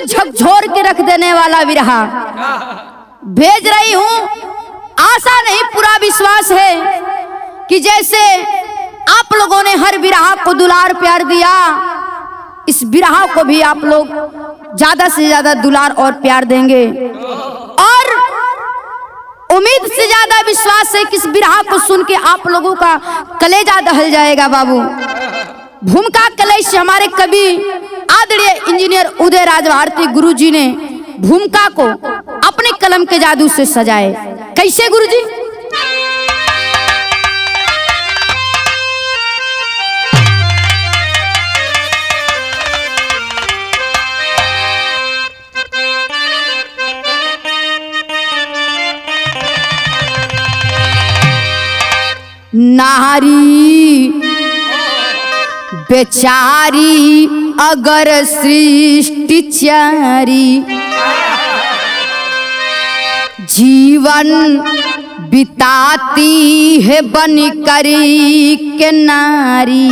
झकझोर के रख देने वाला विरहा भेज रही हूँ। आशा नहीं पूरा विश्वास है कि जैसे आप लोगों ने हर विरहा को दुलार प्यार दिया, इस विरहा को भी आप लोग ज्यादा से ज्यादा दुलार और प्यार देंगे। और उम्मीद से ज्यादा विश्वास है कि इस विरहा को सुन के आप लोगों का कलेजा दहल जाएगा। बाबू भूमिका कलेश हमारे कवि आदरणीय इंजीनियर उदय राज भारती गुरु जी ने भूमिका को अपने कलम के जादू से सजाए। कैसे गुरु जी? नारी बेचारी अगर सृष्टि चारी, जीवन बिताती है बन करी के नारी।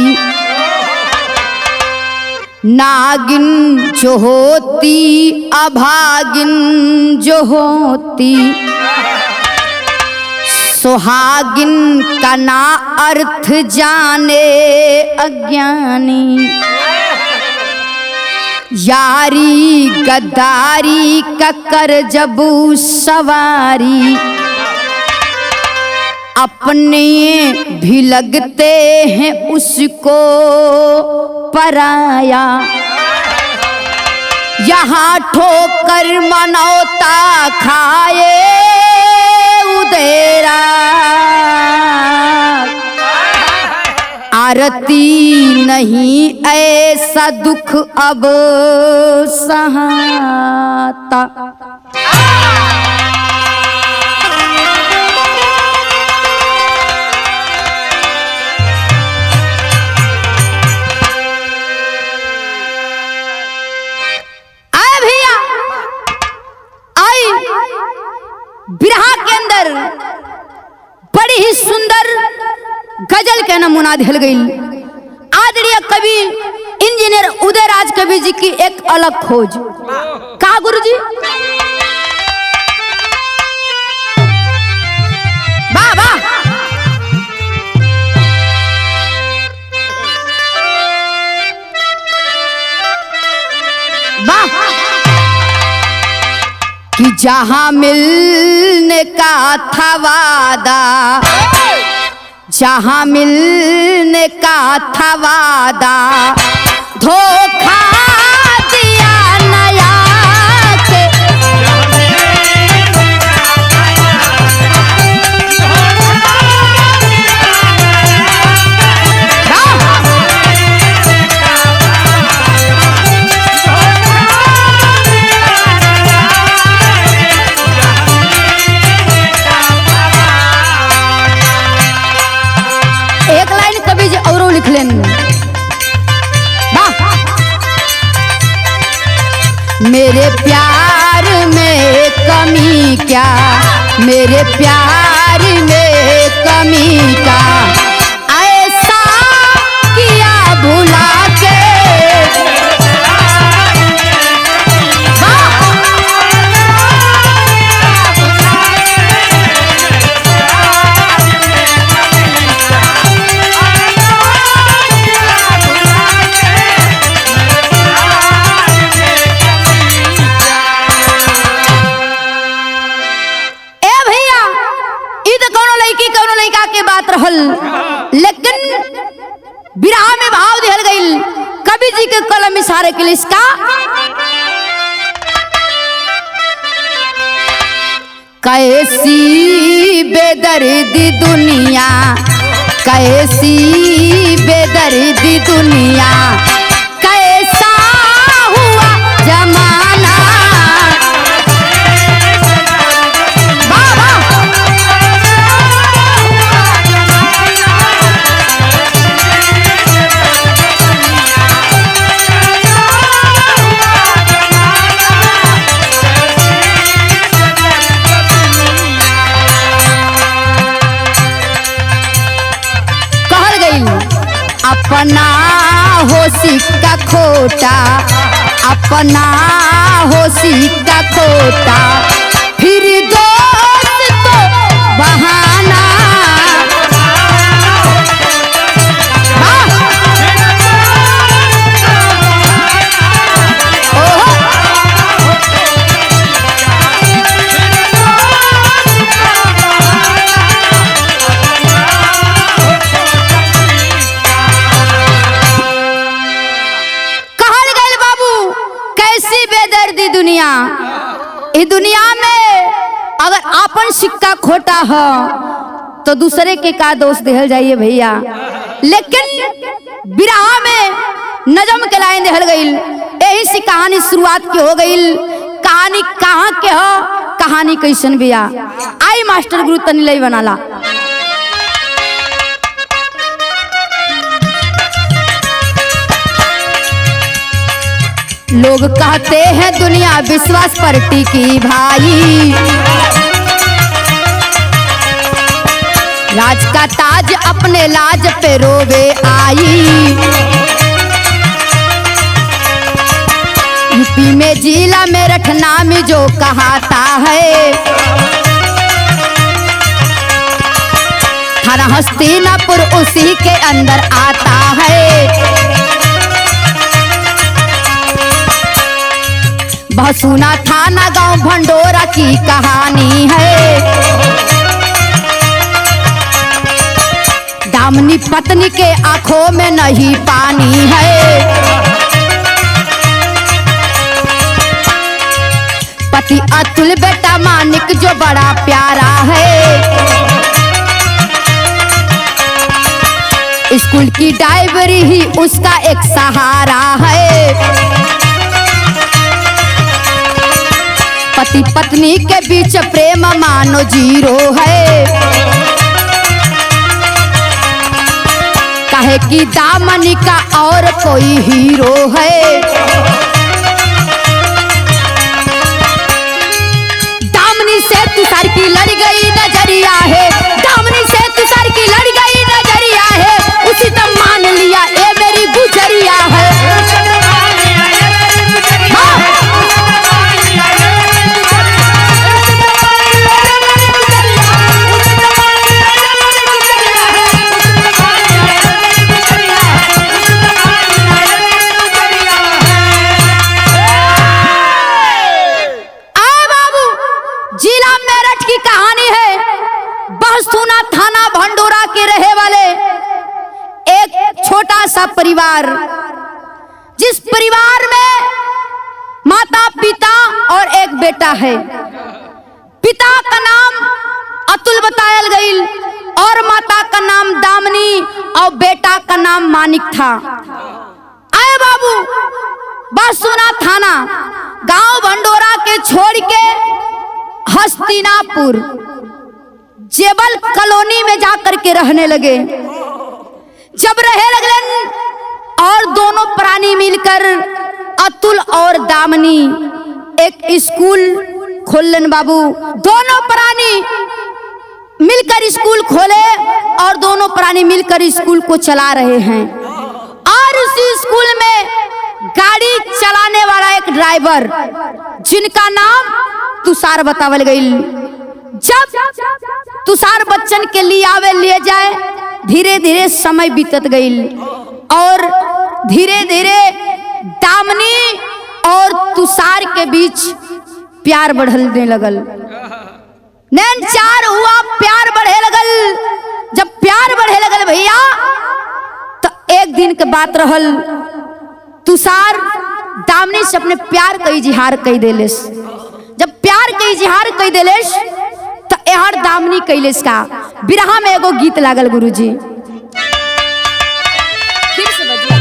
नागिन जो होती अभागिन जो होती, सुहागिन का ना अर्थ जाने अज्ञानी। यारी गद्दारी का कर जबू सवारी, अपने भी लगते हैं उसको पराया। यहाँ ठोकर मनौता खाए उदेरा, आरती नहीं ऐसा दुख अब सहाता। आए भैया आई बिरहा के अंदर बड़ी ही सुंदर गजल के नमूना दिल गई। आदरणीय कवि इंजीनियर उदय राज कवि जी की एक अलग खोज। का गुरु जी? वाह वाह। वाह। कि जहां मिलने का था वादा, जहां मिलने का था वादा, धोखा दिया नया के। एक लाइन कवि जी औरों लिख लेन। मेरे प्यार में कमी क्या, मेरे प्यार में कमी का, ऐसा किया भुला के। लेकिन बिरहा में भाव दिहल गई कवि जी के कलम इशारे के लिए। इसका कैसी बेदर्दी दुनिया, कैसी बेदर्दी दुनिया, कैसा हुआ जमाना। अपना हो अपना हो सिक्का खोटा, फिर दोस्त तो बहाना। इस दुनिया में अगर आपन सिक्का खोटा हो तो दूसरे के का दोष देहल जाइए भैया। लेकिन बिरहा में नजम के लाइन देहल गईल, यही से कहानी शुरुआत की हो गईल। कहानी कहाँ के हो, कहानी कैसन बिया, आई मास्टर गुरु तनी लई बनाला। लोग कहते हैं दुनिया विश्वास पर टिकी भाई, राज का ताज अपने लाज पे रोवे आई। यूपी में जिला मेरठ नाम जो कहाता है, थाना हस्तिनापुर उसी के अंदर आता है। बहुत सुना थाना गांव भंडोरा की कहानी है, दामनी पत्नी के आंखों में नहीं पानी है। पति अतुल बेटा मानिक जो बड़ा प्यारा है, स्कूल की डायरी ही उसका एक सहारा है। पति पत्नी के बीच प्रेम मानो जीरो है, कहे कि दामनी का और कोई हीरो है। दामनी से तुषार की लड़ गई नजरिया है, दामनी से तुषार की लड़ गई नजरिया है। उसी तो मान लिया ये मेरी गुजरिया है। थाना भंडोरा के रहे वाले एक छोटा सा परिवार, जिस परिवार में माता पिता और एक बेटा है। पिता का नाम अतुल बताया गईल और माता का नाम दामनी और बेटा का नाम मानिक था। आए बाबू, बस सुना थाना गांव भंडोरा के छोड़ के हस्तिनापुर जेबल कॉलोनी में जाकर के रहने लगे। जब रहे लगलन और दोनों प्राणी मिलकर अतुल और दामनी एक स्कूल खोलन बाबू। दोनों प्राणी मिलकर स्कूल खोले और दोनों प्राणी मिलकर स्कूल को चला रहे हैं। और उसी स्कूल में गाड़ी चलाने वाला एक ड्राइवर जिनका नाम तुषार बतावल गई। जब तुषार बच्चन के लिए आवे ले जाए, धीरे धीरे समय बीतत गई और धीरे धीरे दामनी और तुषार के बीच प्यार बढ़ने लगल। नैन चार हुआ, प्यार बढ़े लगल। जब प्यार बढ़े लगल भैया, तो एक दिन के बात रहल, तुषार दामनी से अपने प्यार का इजहार कई देलेस। जब प्यार के इजहार कई देलेस तो एहर दामनी कैलेस का बिरहा में एगो गीत लागल गुरुजी। फिर से बजिए।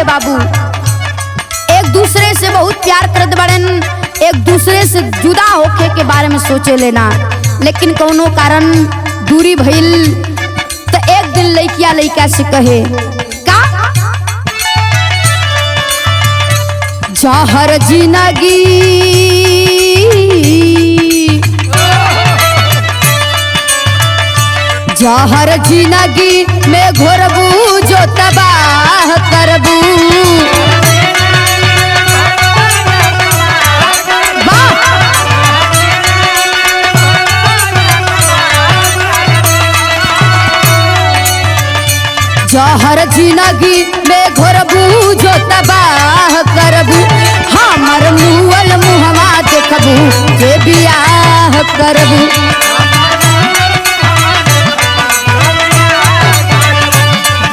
बाबू एक दूसरे से बहुत प्यार करत बड़न, एक दूसरे से जुदा होके के बारे में सोचे लेना, लेकिन कोनो कारण दूरी भइल तो एक दिन लइकिया लइका से कहे का जहर जिंदगी जहर जिंदगी में घोरबू जो तबाह करबू जहर जिंदगी में घोरबू जो तबाह करबू हमर मुअल मुहवा देखबू जे बियाह करबू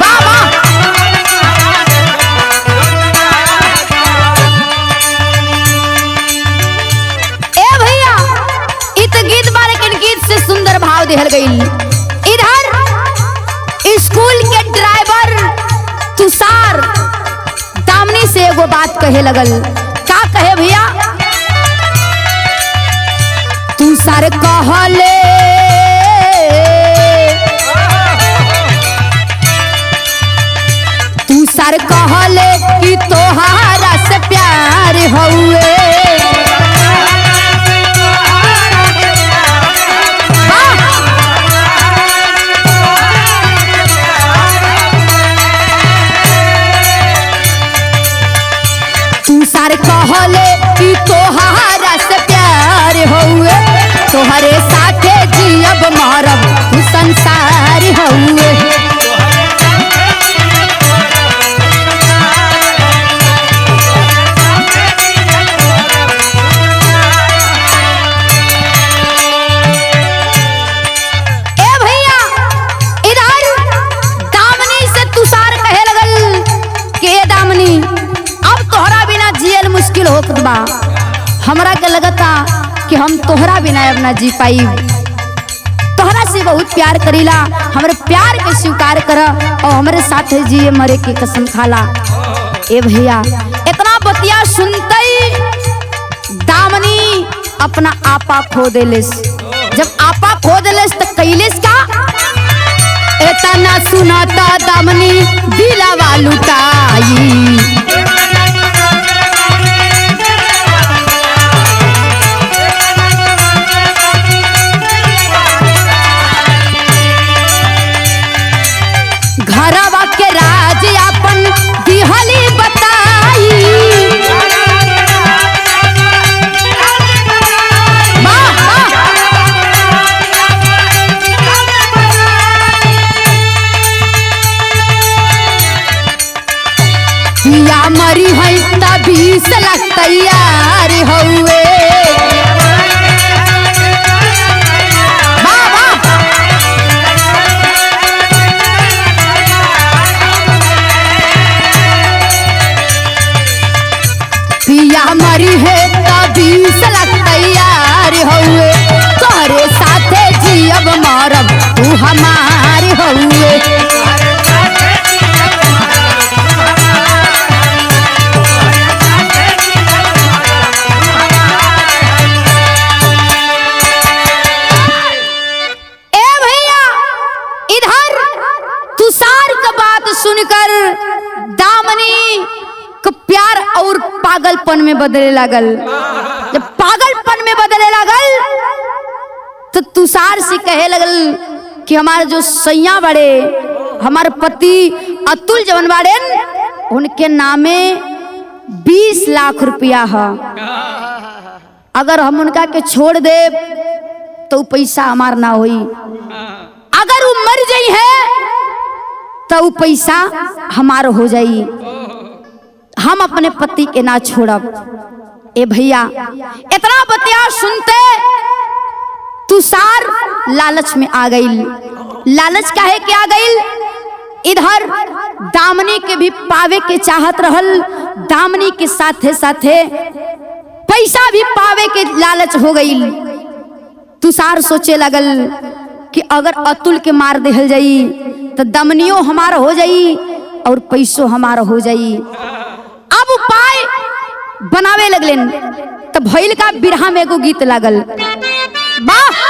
बाबा ए भैया इत गीत बारे के गीत से सुंदर भाव दिहल गई। इधर स्कूल के ड्राइवर तुषार दामनी से एगो बात कहे लगल, का कहे भैया तुषार कहले तुषार कहले कि तोहारा से प्यार हउए तुषार कहले कि तोहारा से प्यार हउए तोहरे साथे जियब मरब तू संसार हउए ए भैया इधर दामनी से तुषार कहे लगल कि ए दामनी तोहरा बिना जियल मुश्किल होत बा, हमरा के लगता कि हम तोहरा बिना अब ना जी पाई, तोहरा से बहुत प्यार करीला, हमरे प्यार के स्वीकार कर और हमरे साथ जिए मरे की कसम खाला। ए भैया इतना बतिया सुनते ही दामनी अपना आपा खो देलेस, जब आपा खो देलेस तो कैलेस का इतना सुनाता दामनी दिलावा लुटाई घरवा के राज अपन दिहली बताई पिया मरी है तभी 20 लाख तैयार हउए पिया मरी है तभी 20 लाख तैयार हउए तोहरे साथे जियब मरब तू हमार हउए ए भैया इधर तुषार का बात सुनकर दामनी प्यार और पागलपन में बदले लागल। जब पागलपन में बदले लागल तो तुषार से कहे लगल कि हमारे जो सैया बड़े हमारे पति अतुल जवन बाड़े उनके नामे 20 लाख रुपया है, अगर हम उनका के छोड़ दे तो पैसा हमार ना होई, अगर वो मर जाई है तो पैसा हमार हो जाई, हम अपने पति के ना छोड़ब। ए भैया इतना बतिया सुनते तुषार लालच में आ गई। लालच काहे के आ गई? इधर दामनी के भी पावे के चाहत रहल, दामनी के साथे साथे पैसा भी पावे के लालच हो गई। तुषार सोचे लगल कि अगर अतुल के मार देहल जाई तो दमनियो हमार हो जाई और पैसों हमारा हो जाई। अब उपाय बनावे लगलन तो भइल का बिरहा में एगो गीत लागल। वाह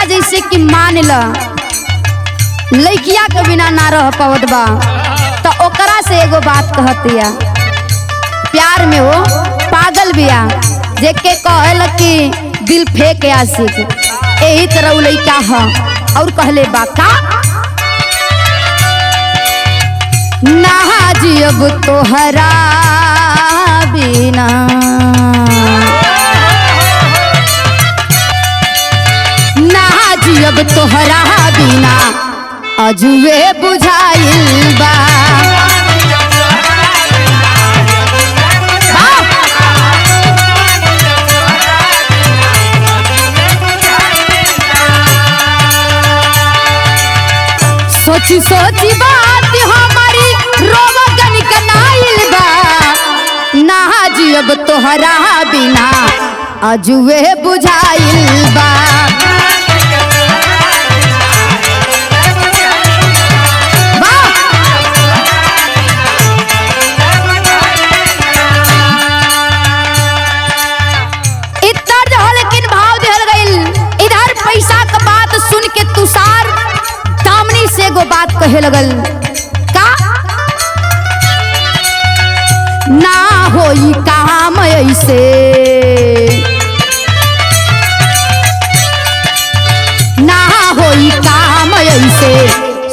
जैसे कि मान ल लइकिया के बिना ना रह पावत बा तो ओकरा से एगो बात कहतिया। प्यार में वो पागल बिया जेके कहल कि दिल फेंक आशिक, यही तरह लइका ह। और कहले बा का ना जियब तोहरा बिना, अब तोहरा बिना अजुए बुझाइल बा। सोची सोची बात हमारी रोवगन कनाइल बा। ना जियब तोहरा बिना अजुए बुझाइल बा। तुषार दामनी से एगो बात कहे लगल का ना होई काम ऐसे, ना होई काम ऐसे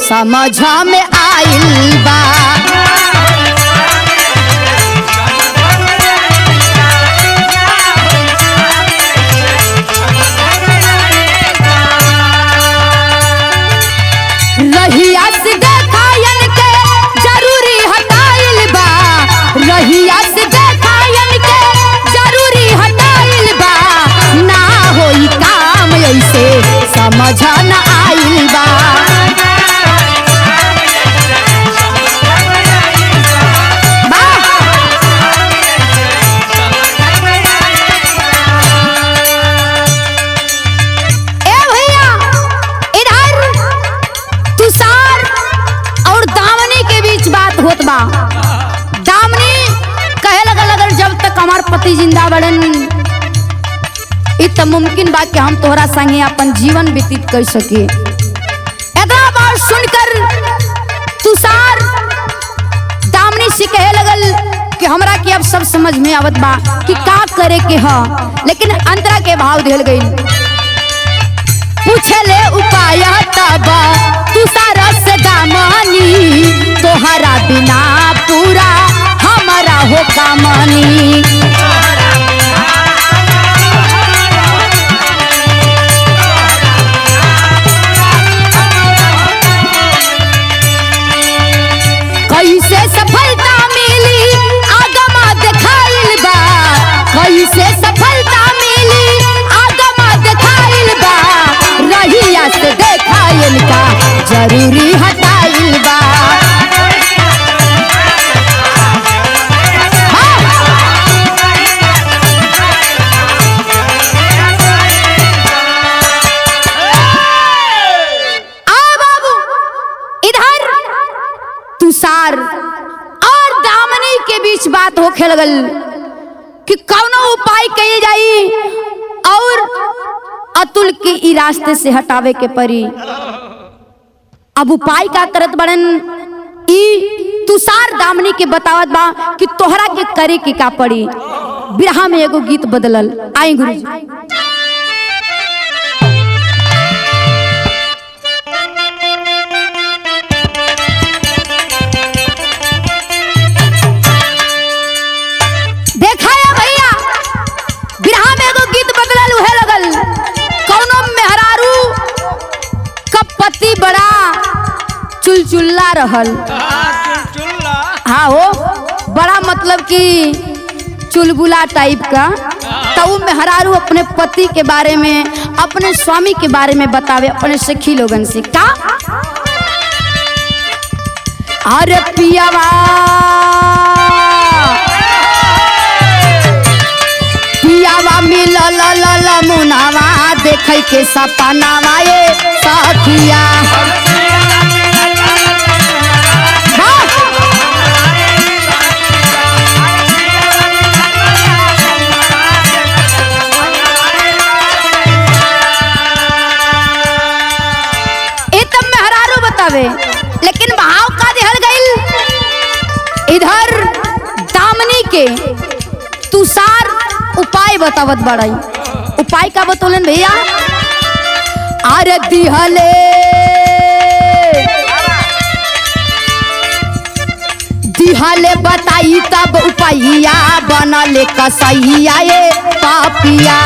समझ में आइल बा। रहिया से देखायन के जरूरी हटाइल बा, रहिया से देखायन के जरूरी हटाइल बा। ना होई काम ऐसे समझ न आइल बा। दामनी कहे लगल अगर जब तक हमार पति जिंदा बड़न इत मुमकिन बा कि हम तोहरा संगे अपन जीवन व्यतीत कर सके। इतना बात सुनकर तुषार दामनी से कहे लगल कि हमरा के अब सब समझ में आवत बा कि का करे के ह। लेकिन अंतरा के भाव दिल गई पूछले उपाय तब तुषार से दामनी तोहरा बिना पूरा हमारा हो कामनी। कैसे सफलता मिली आगमा दिखाइल बा, कैसे सफलता मिली आगमा दिखाइल बा। रहिया से देखाइल का जरूरी हटाइल बा। तुषार और दामनी के बीच बात होखे लगल कि कौनो उपाय कइल जाई और अतुल के ई रास्ते से हटावे के पड़ी। अब उपाय का करत बड़न ई तुषार दामनी के बतावत बा कि तोहरा के करे के का पड़ी। बिरहा में एगो गीत बदलल। आई गुरुजी पति बड़ा चुलचुल्ला रहल। हाँ हो बड़ा मतलब कि चुलबुला टाइप का तब मेहरारू अपने पति के बारे में, अपने स्वामी के बारे में बतावे अपने सखी लोगन से। का अरे पियावा पियावा मिलल मुनावा देखे के सपनावा ये सखिया। लेकिन भाव का दिहल गईल इधर दामनी के तुषार उपाय बतावत बड़ाई। उपाय का बतौलन भैया? अरे दिहले दिहले बताई तब उपाइया बनले कसैया ये पापिया।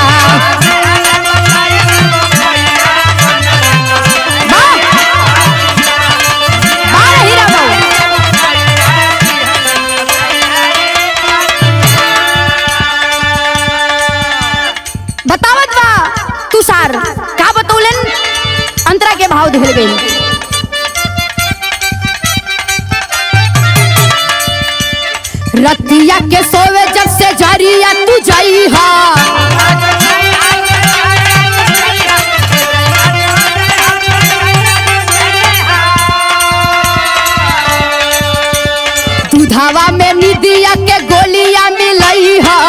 बतावत बा तुषार का बतौलन, अंतरा के भाव दिखल गई। रतिया के सोवे जब से जरिया तू जाई हा, दूधावा में निदिया के गोलियां मिलई हा।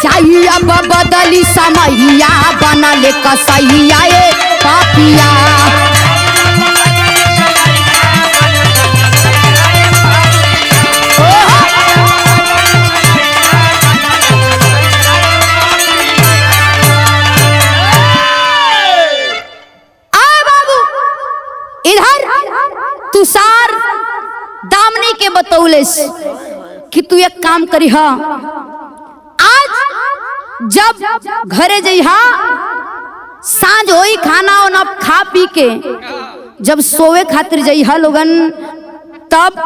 चाहिए अब बदली समैया बनले कसैया ये पापिया। बाबू इधर तुषार दामनी के बतौले कि तू एक काम करी हा, जब घरे जइहा सांझ होई खाना ओना खा पी के जब सोवे खातिर जइहा लोगन, तब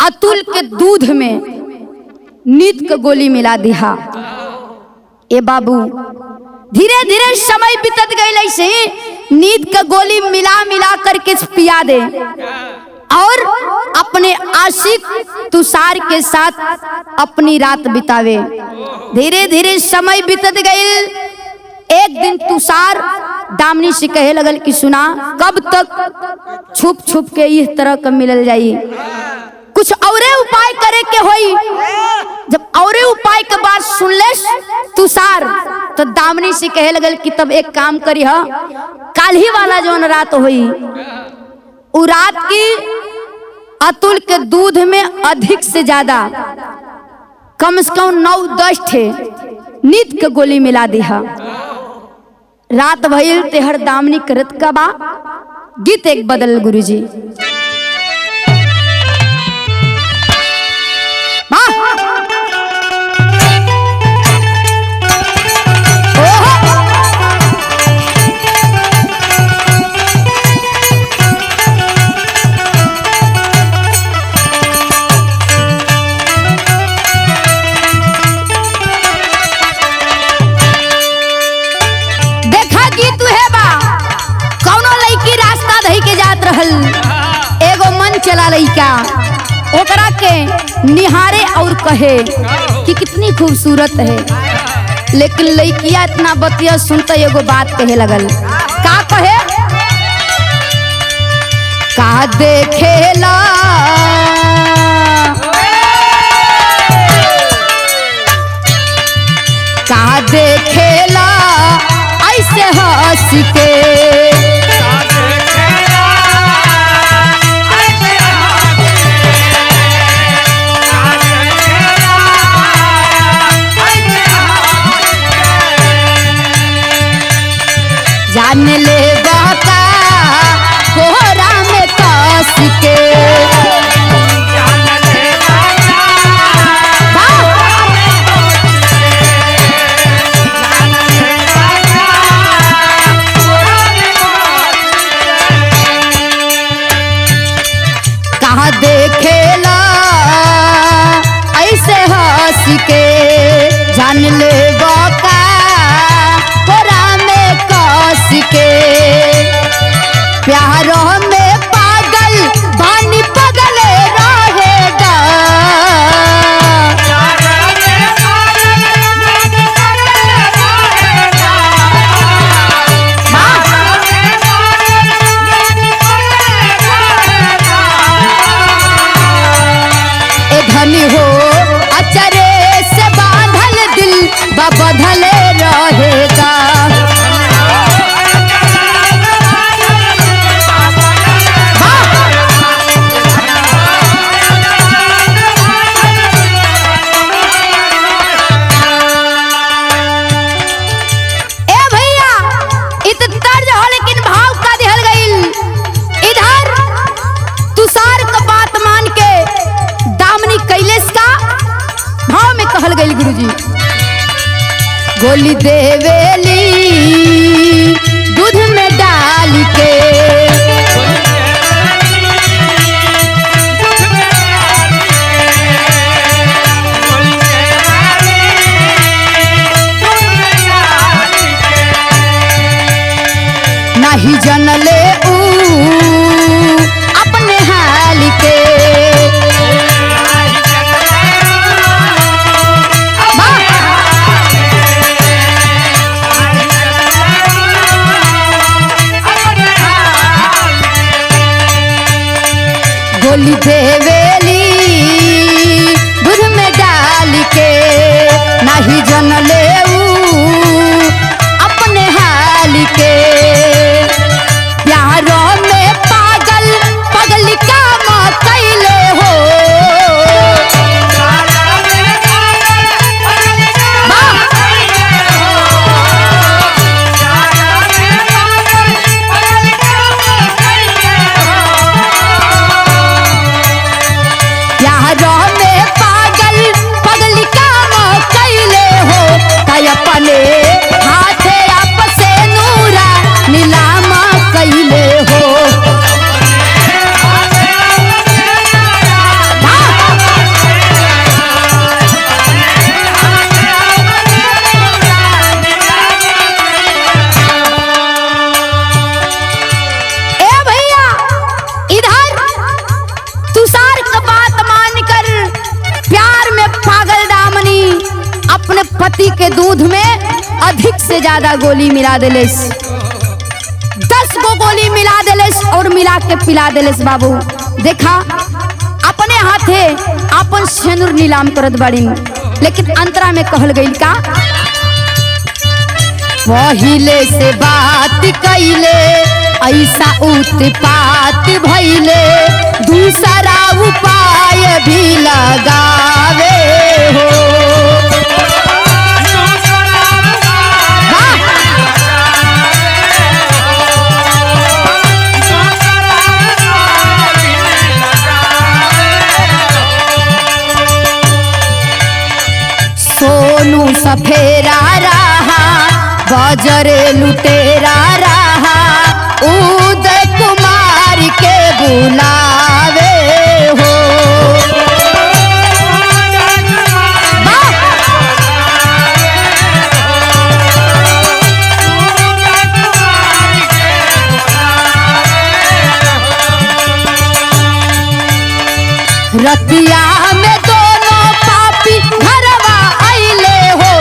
अतुल के दूध में नींद के गोली मिला दिहा। ए बाबू धीरे धीरे समय बीतत गई, ऐसे नींद के गोली मिला मिला करके पिया दे और अपने आशिक तुषार के साथ अपनी रात बितावे। धीरे धीरे समय बीतत गई। एक दिन तुषार दामनी से कहे लगल कि सुना, कब तक छुप छुप के इस तरह का मिलल जाई, कुछ औरे उपाय करे के होई। जब औरे उपाय के बात सुन ले तुषार, तो दामनी से कहे लगल कि तब एक काम करी हा, काल ही वाला जो रात हुई उ रात की अतुल के दूध में अधिक से ज्यादा कम से कम 9-10 ठे नींद के गोली मिला दिहा। रात भइल तेहर दामनी करत का बा। गीत एक बदल गुरुजी। एगो मन चला लइका ओकरा के निहारे और कहे कि कितनी खूबसूरत है, लेकिन लइकिया इतना बतिया सुनता एगो बात कहे लगल। का कहे? का देखेला का देखेला ऐसे हंस के, जान ले बाका कोहरा में कस के, ना देखेला ऐसे हंस के जान ले बका कोरा में कस के प्यारों में पागल बानी पगले रहेगा ए धनी हो अचरे से बांधल दिल बधले रहेगा गुरुजी गोली देवेली दूध में डाल के नहीं जनले ऊ अपने हाल के गोली देवेली दूध में डाल के नहीं जनले अपने हाल के प्यारों में पागल पगली काम कैले हो अपने हाथे आपसे नूरा नीलाम कैले हो ए भैया इधर तुषार का बात मानकर प्यार में पागल दामनी अपने पति के दूध में अधिक से ज्यादा गोली मिला देलेस 10 गो गोली मिला देलेस और मिला के पिला देलेस बाबू देखा अपने हाथे अपन सेनुर नीलाम करत बाड़ी लेकिन अंतरा में कहल गई का पहिले से बात कैले ऐसा उत्पात भइले दूसरा उपाय भी लगावे हो सोनू सफेरा रहा बजरे लुटेरा रहा उदय कुमार के बुलावे हो रतिया में दोनों पापी घरवा आइले हो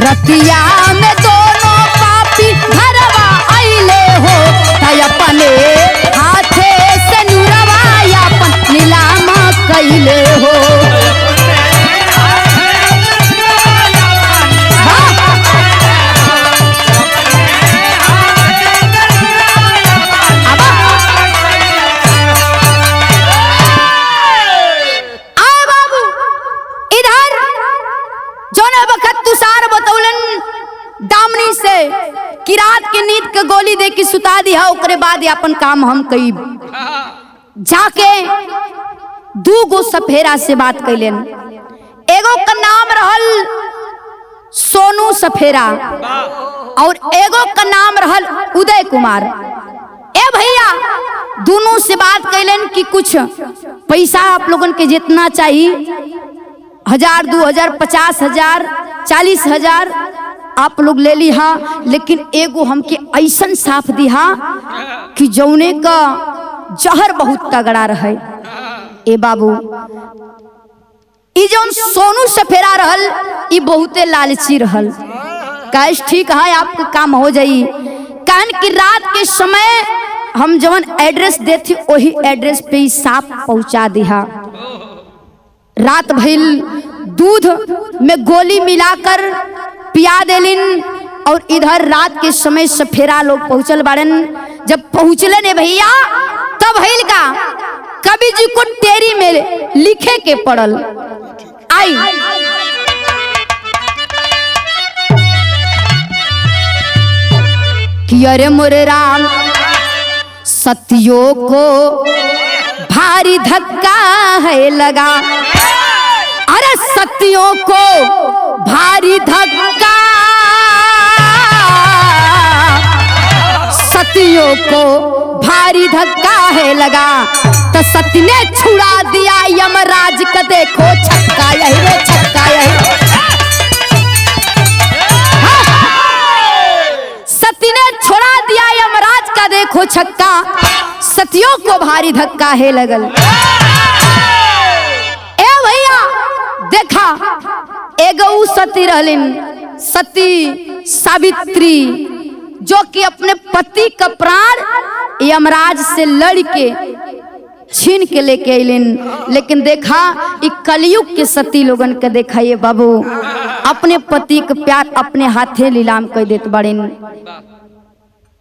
रतिया में दोनों पापी घरवा आइले हो तय अपने हाथे से नुरवा अपन नीलाम कैले हो दामनी से कि रात के नींद के गोली दे के सुता दिया ओकरे बाद अपन काम हम कई जाके दूगो सफेरा से बात कैलन। एगो का नाम रहल सोनू सफेरा और एगो का नाम रहल उदय कुमार। ए भैया दोनों से बात कैलन कि कुछ पैसा आप लोगन के जितना चाहिए, 1000, 2000, 50,000, 40,000 आप लोग ले लिहा, लेकिन एगो हमके ऐसन साफ दिहा कि जौने का जहर बहुत तगड़ा रहे। ए बाबू ई जौन सोनू सफेरा रहल ई बहुते लालची रहल। कैश ठीक है आपका काम हो जाई, कहन कि रात के समय हम जवन एड्रेस देती वही एड्रेस पे ही सांप पहुंचा दिया। रात भइल दूध में गोली मिलाकर पिया देलिन और इधर रात के समय सफेरा लोग पहुंचल बाड़न। जब पहुंचले ने भैया तब भइल का कवि जी को टेरी में लिखे के पड़ल। आई कि अरे मोरे राम सतियों को भारी धक्का है लगा, अरे सतियों को भारी धक्का, सतियों को भारी धक्का है लगा, तो सती ने छुड़ा दिया यमराज का देखो छक्का, यही रे छक्का यही। सती ने छुड़ा दिया यमराज का देखो छक्का, सतियों को भारी धक्का है लगल। ए भैया देखा एगो सती रहलिन, सती सावित्री, जो कि अपने पति का प्राण यमराज से लड़ के छीन के लेके अलिन। लेकिन देखा इ कलयुग के सती लोगन के देखा ये बाबू अपने पति के प्यार अपने हाथे लीलाम कर देत बाड़िन,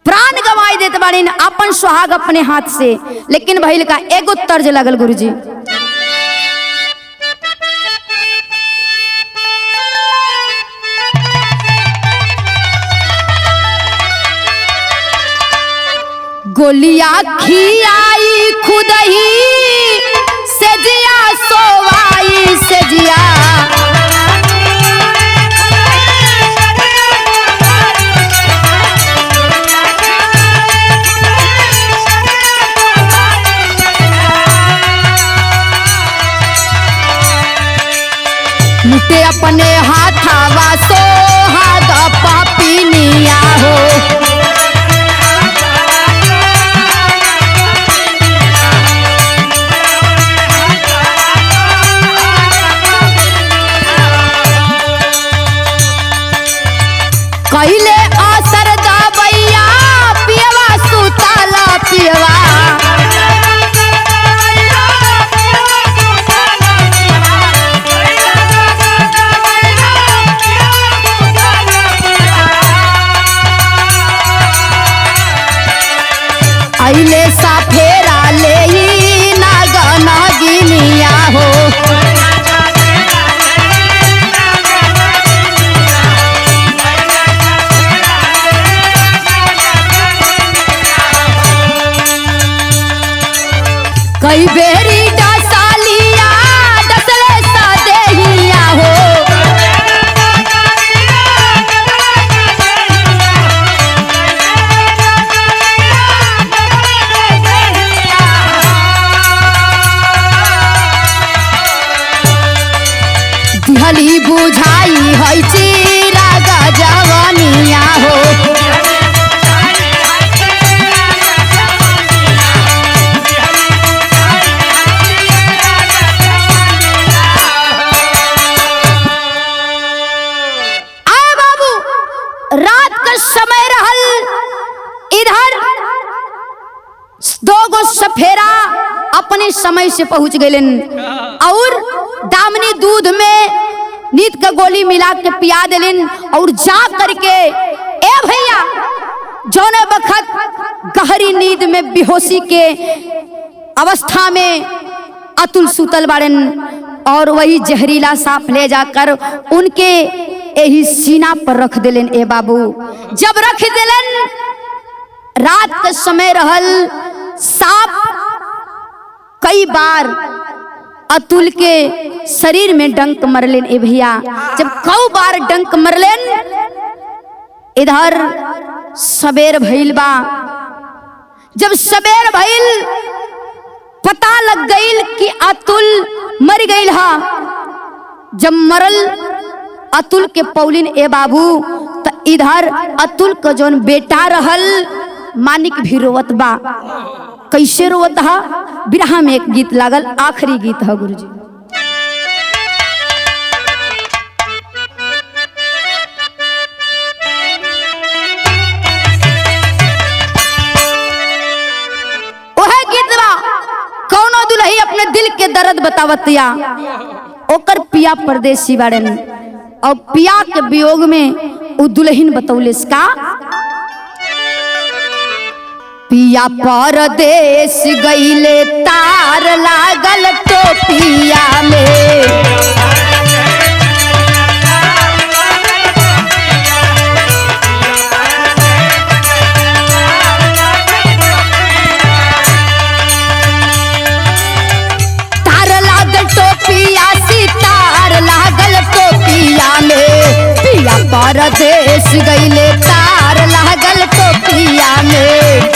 प्राण गवाई देत बाड़िन अपन सुहाग अपने हाथ से। लेकिन भइल का एगो तर्ज लगल गुरुजी, गोलिया खियाई खुद ही सजिया सोवाई सजिया, लुटे अपने हाथावा सोहाग पापिनिया हो, पहले आसर दबैया पियवा सुताला पियवा, अइले साफेरा ले ही नागना गिनिया हो, कई बेरी डसालिया डसले सदेहिया हो, दिहली बुझाई है चीरा गजवनिया हो, रात का समय रहल, इधर दोगो सफेरा अपने समय से पहुंच गए और दामनी दूध में नीत का गोली मिला के पिया दिलिन और जा करके ए भैया जौने बखत गहरी नींद में बेहोशी के अवस्था में अतुल सुतल बाड़न और वही जहरीला सांप ले जाकर उनके यही सीना पर रख दिलन। ए बाबू जब रख दिलन रात के समय रहल, सांप कई बार अतुल के शरीर में डंक मरलेन। ए भैया जब कई बार डंक मरलेन, इधर सबेर भइल बा। जब सबेर भइल पता लग गईल कि अतुल मर गईल हा। जब मरल अतुल के पौलिन ए बाबू, तो इधर अतुल का जोन बेटा रहल मानिक भी रोवत बा। कैसे रोवत हा? बिरहा में एक गीत लागल, आखिरी गीत है गुरुजी। वह गीत बा कौनो दुल्ही अपने दिल के दर्द बतावतिया। ओकर पिया परदेसी बाड़न और पिया के वियोग में उ दुल्हिन बतौलिस का, पिया परदेस गईले तार लागल टोपिया में। तार लागल टोपिया सितार लागल टोपिया में, पिया परदेस गईले तार लागल टोपिया में।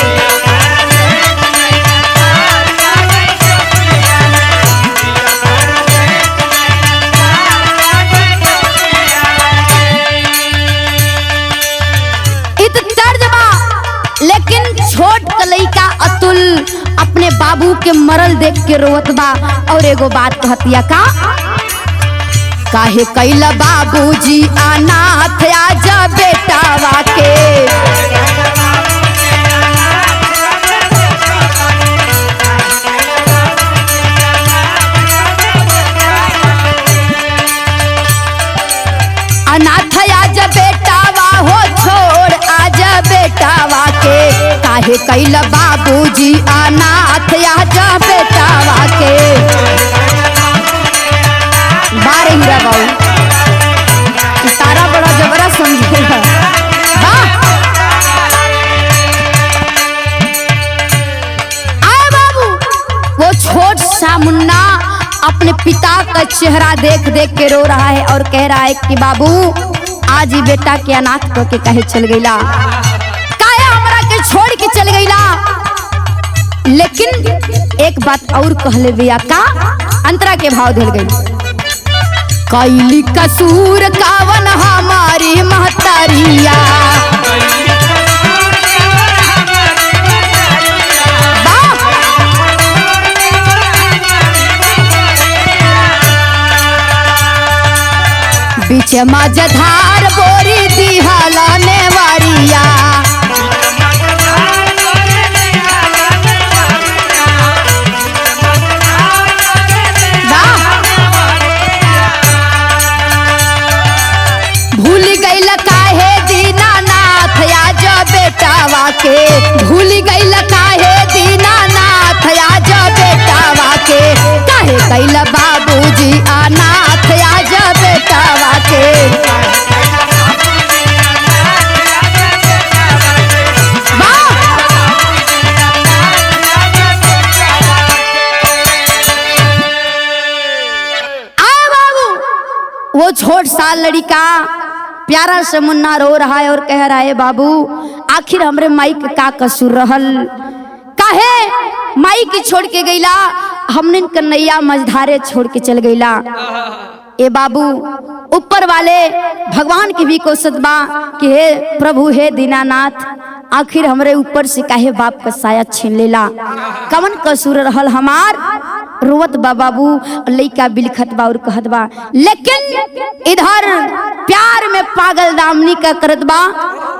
लेकिन छोट कलैका अतुल अपने बाबू के मरल देख के रोवत बा। और एगो बात कहतिया का, काहे कैला बाबूजी अनाथ आजा बेटावा के। अनाथ आजा बेटावा हो, छोड़ आजा बेटावा के। काहे कैला बाबूजी अनाथ आजा बेटावा के। बारे हीरा बाबू तारा बड़ा जबरा समझेगा। आए बाबू, वो छोट सा मुन्ना अपने पिता का चेहरा देख देख के रो रहा है और कह रहा है कि बाबू आज ही बेटा के अनाथ को के कहे चल गईला, काहे हमरा के छोड़ के चल गईला। लेकिन एक बात और कहले बिया का, अंतरा के भाव दिल गई, कैली कसूर कावन हमारी महतरिया। बीच मझधार बोरी दिहाला नेवारिया। भूल गईल काहे दीनानाथ आज बेटावा के। भूल गईल काहे दीनानाथ आज बेटावा के। काहे कैल बाबूजी अनाथ आज बेटावा के। वो छोट सा लड़का प्यारा से मुन्ना रो रहा है और कह रहा है, बाबू आखिर हमरे माई के का कसूर रहल, काहे माई के छोड़ के गईला, हमने कन्हैया मझधारे छोड़ के चल गईला। ए बाबू ऊपर वाले भगवान की भी कोशिश बा कि हे प्रभु हे दीनानाथ, आखिर हमरे ऊपर से काहे बाप का साया छीन लेला, कवन कसूर रहल हमार। रोवत बा बाबू, लइका बिलखत बा और कहत बा। लेकिन इधर प्यार में पागल दामनी का करत बा,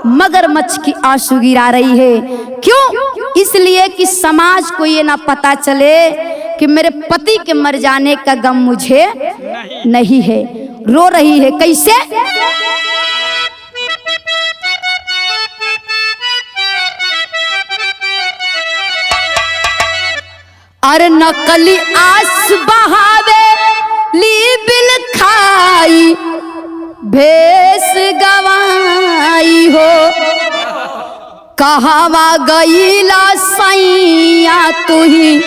मगरमच्छ की आंसू गिरा रही है। क्यों? इसलिए कि समाज को ये ना पता चले कि मेरे पति के मर जाने का गम मुझे नहीं है। रो रही है कैसे? अरे नकली आस बहावे ली बिल खाई भेस गवाई हो, कहवा गईला सैया तू ही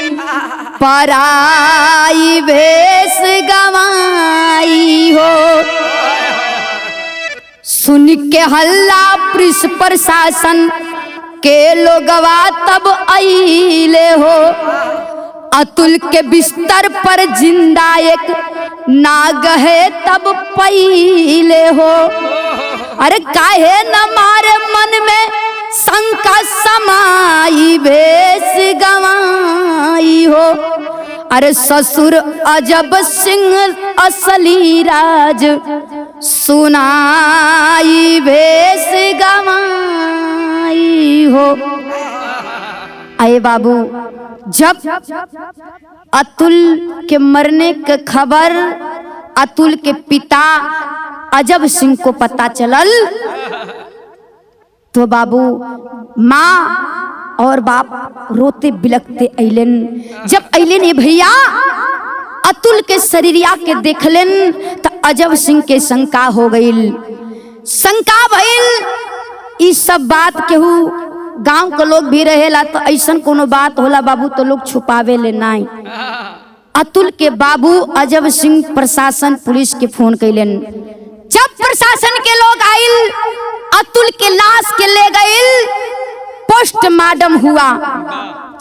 पराई भेष गवाई हो। सुन के हल्ला पुलिस प्रशासन के लोगवा तब आइले हो। अतुल के बिस्तर पर जिंदा एक नाग है तब पहिले हो। अरे काहे न मारे मन में शंका समाई भेष गवाई हो। अरे ससुर अजब सिंह असली राज सुनाई भेष गवाई हो। आए बाबू, जब अतुल के मरने की खबर अतुल के पिता अजब सिंह को पता चलल तो बाबू माँ और बाप रोते बिलखते अइलन। जब अइलन ये भैया अतुल के शरीरिया के देखलन तो अजब सिंह के शंका हो गईल। शंका भइल इस सब बात केहू गांव के लोग भी रहेला तो ऐसा कोनो बात होला बाबू तो लोग छुपावे ले नहीं। अतुल के बाबू अजब सिंह प्रशासन पुलिस के फोन कैलन। जब प्रशासन के लोग आइल अतुल के लाश के ले गइल। पोस्टमार्टम हुआ।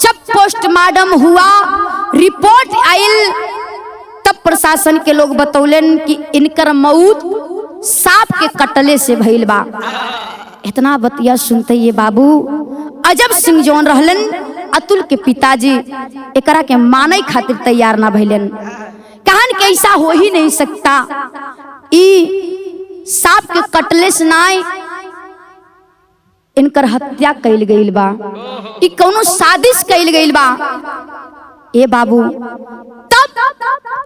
जब पोस्टमार्टम हुआ रिपोर्ट आइल तब प्रशासन के लोग बतौलन कि इनकर मौत सांप के कटले से भइल बा। इतना बतिया सुनते ये बाबू अजब सिंह जौन रहलन अतुल के पिताजी एकरा के माने खातिर तैयार ना भइलन। कहन कि ऐसा हो ही नहीं सकता, ई सांप के कटले से नाय इनकर हत्या कैल गईल बा, ई कौनो साजिश कैल गईल बा। ए बाबू तब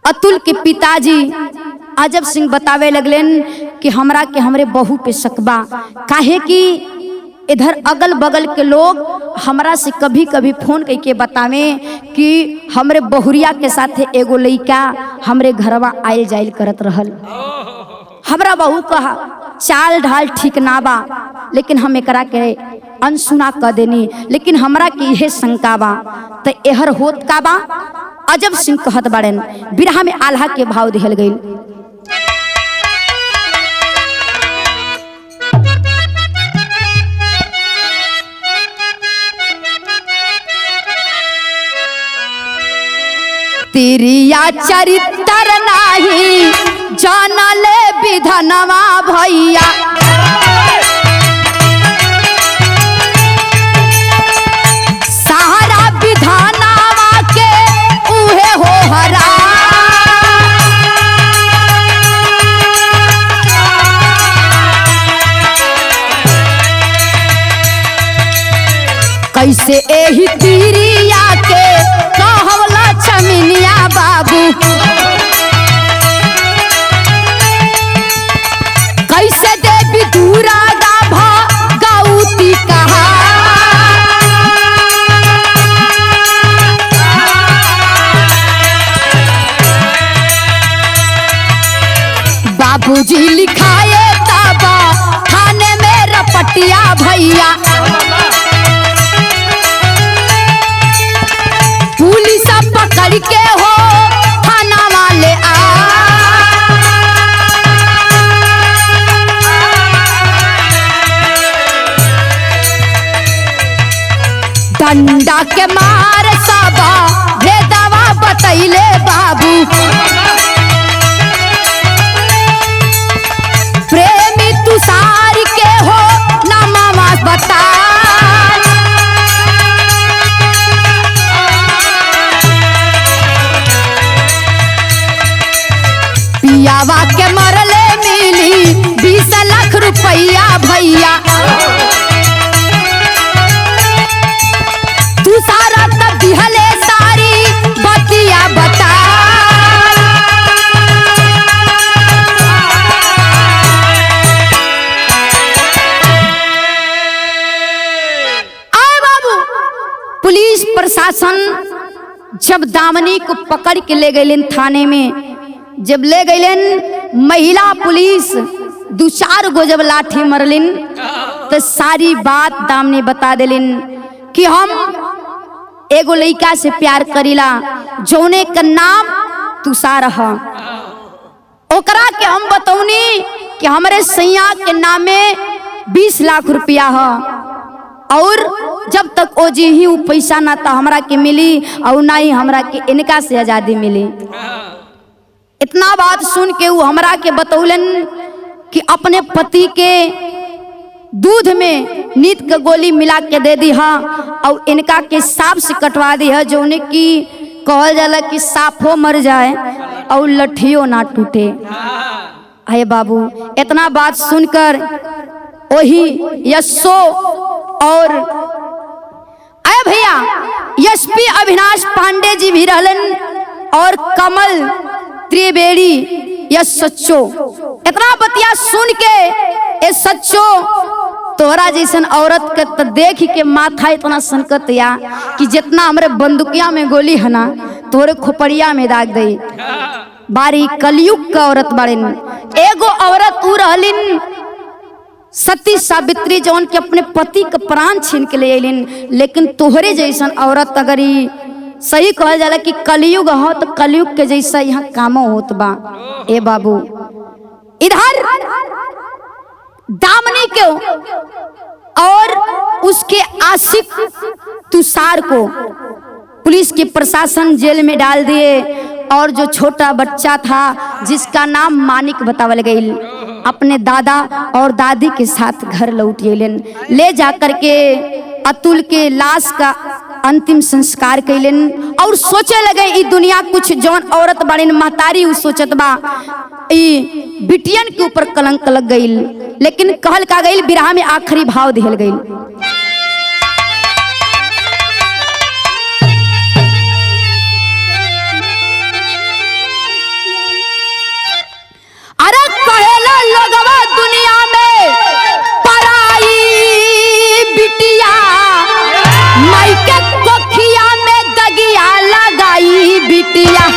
अतुल के पिताजी अजब सिंह बतावे लगलन कि हमरा के हमरे बहू पे शक बा। काहे कि इधर अगल बगल के लोग हमरा से कभी कभी फोन करके बतावे कि हमरे बहुरिया के साथे एगो लइका हमरे घरवा आयल जाइल करत रहल। हमरा बहू कहा चाल ढाल ठीक ना बा, लेकिन हम एकरा के अनसुना कर देनी, लेकिन हमरा के यह शंका बा तो एहर होत का बा। अजब सिंह कहत बाड़न। बिरहा में आल्हा के भाव दिहल गईल। तिरिया चरित्र नाही जानले विधनवा भैया। सहारा विधानवा के उहे हो हरा। कैसे एही तिरिया के कहवला छमिनिया बाबू। कैसे देवी दूरा गाभा गाउती कहा। बाबूजी लिखाए ताबा थाने में रपटिया भैया। पुलिस पकड़ के हो थाना वाले आ। डंडा के मार सबा भेदवा बतैले बाबू। प्रेमी तुषार के हो नामा बता। पियावा के मरले मिली 20 लाख रुपया भैया। तू सारा तब दिहले सारी बतिया बता। आए बाबू पुलिस प्रशासन जब दामनी को पकड़ के ले गए थाने में, जब ले गए महिला पुलिस 2-4 गो जब लाठी मरलिन तो सारी बात दामनी बता दिलिन कि हम एगो लड़का से प्यार करीला जौने का नाम तुषार है। ओकरा के हम बतौनी कि हमारे सैया के नामे 20 लाख रुपया है और जब तक ओ जी ही पैसा ना तो हमरा के मिली और ना ही हमरा के इनका से आजादी मिली। इतना बात सुन के वो हमरा के बतौलन कि अपने पति के दूध में नींद का गोली मिला के दे दी है और इनका के सांप से कटवा दी है जो उन्हें की कहल जाला कि सांपो मर जाए और लठियों ना टूटे। अरे बाबू इतना बात सुनकर वही यशो और अरे भैया एसपी अविनाश पांडे जी भी रहलन और कमल त्रिवेदी यस सच्चो इतना बतिया सुन के ए सच्चो तोहरा जैसन औरत के तो देख के माथा इतना सनकत या कि जितना हमरे बंदूकिया में गोली है ना तोरे खोपड़िया में दाग दे। बारी कलयुग का औरत बाड़िन। एगो औरत उ रहलिन सती सावित्री जौन के अपने पति के प्राण छीन के ले अलिन, लेकिन तोहरे जैसन औरत अगर ही सही कहल जाला कि कलयुग हो तो कलयुग के जैसा यहाँ कामो होत बा। ए बाबू इधर दामनी को और उसके आशिक तुषार को पुलिस के प्रशासन जेल में डाल दिए और जो छोटा बच्चा था जिसका नाम मानिक बतावल गई अपने दादा और दादी के साथ घर लौट गईलन। ले जाकर के अतुल के लाश का अंतिम संस्कार कैलन और सोचे लगे ई दुनिया कुछ जौन औरत बाड़िन महतारी उ सोचत बा ई बिटियन के ऊपर कलंक लग गई, लेकिन कहल का गई बिरहा में आखिरी भाव दिहल गई। अरे कहेला लोगवा दुनिया में पराई बिटिया मायके कोखिया में दगिया लगाई बिटिया।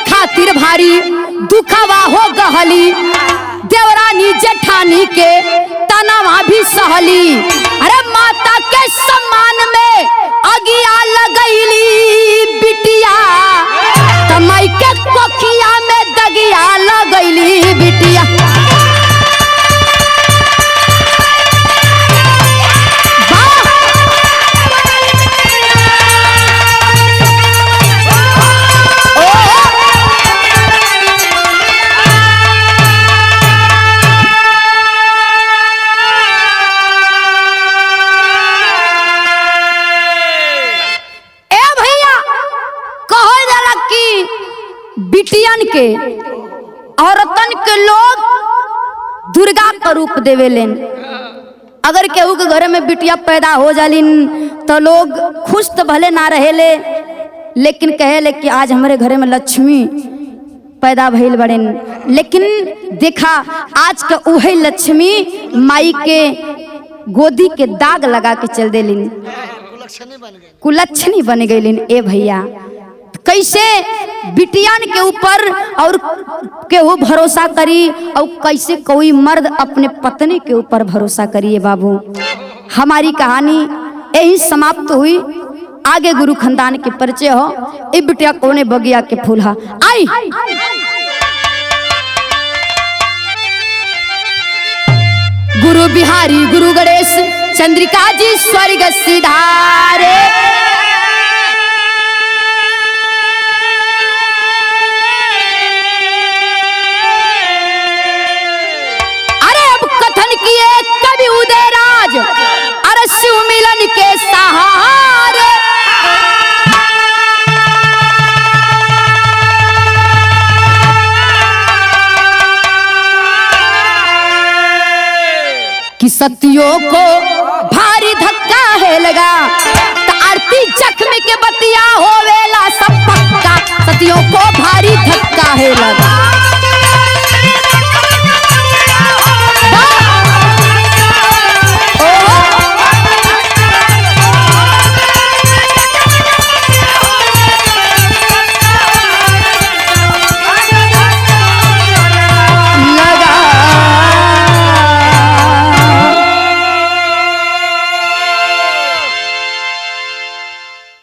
खातिर भारी दुखवा हो गहली देवरानी जेठानी के तनावा भी सहली। अरे माता के सम्मान में अगिया लगैली बिटिया तमाई के कोखिया में दगिया लगैली बिटिया। बिटियन के औरतन के लोग दुर्गा का रूप देवेलेन। अगर केहू के घर में बिटिया पैदा हो जालिन तो लोग खुश तो भले ना रहेले, लेकिन कहेले कि आज हमारे घर में लक्ष्मी पैदा भइल बड़ेन। लेकिन देखा आज के उहे लक्ष्मी माई के गोदी के दाग लगा के चल देलिन, कुलक्षणी बन गईलिन। ए भैया कैसे बिटियान के ऊपर और केहू भरोसा करी और कैसे कोई मर्द अपने पत्नी के ऊपर भरोसा करिए। बाबू हमारी कहानी यही समाप्त हुई। आगे गुरु खानदान के परिचय हो। ए बिटिया कोने बगिया के फूल हा आई गुरु बिहारी गुरु गणेश चंद्रिका जी स्वर्ग सिधारे। कवि उदयराज अरे शिव मिलन के सहारे। कि सतियों को भारी धक्का है लगा तो आरती जख्म के बतिया होवेला सब पक्का, सतियों को भारी धक्का है लगा।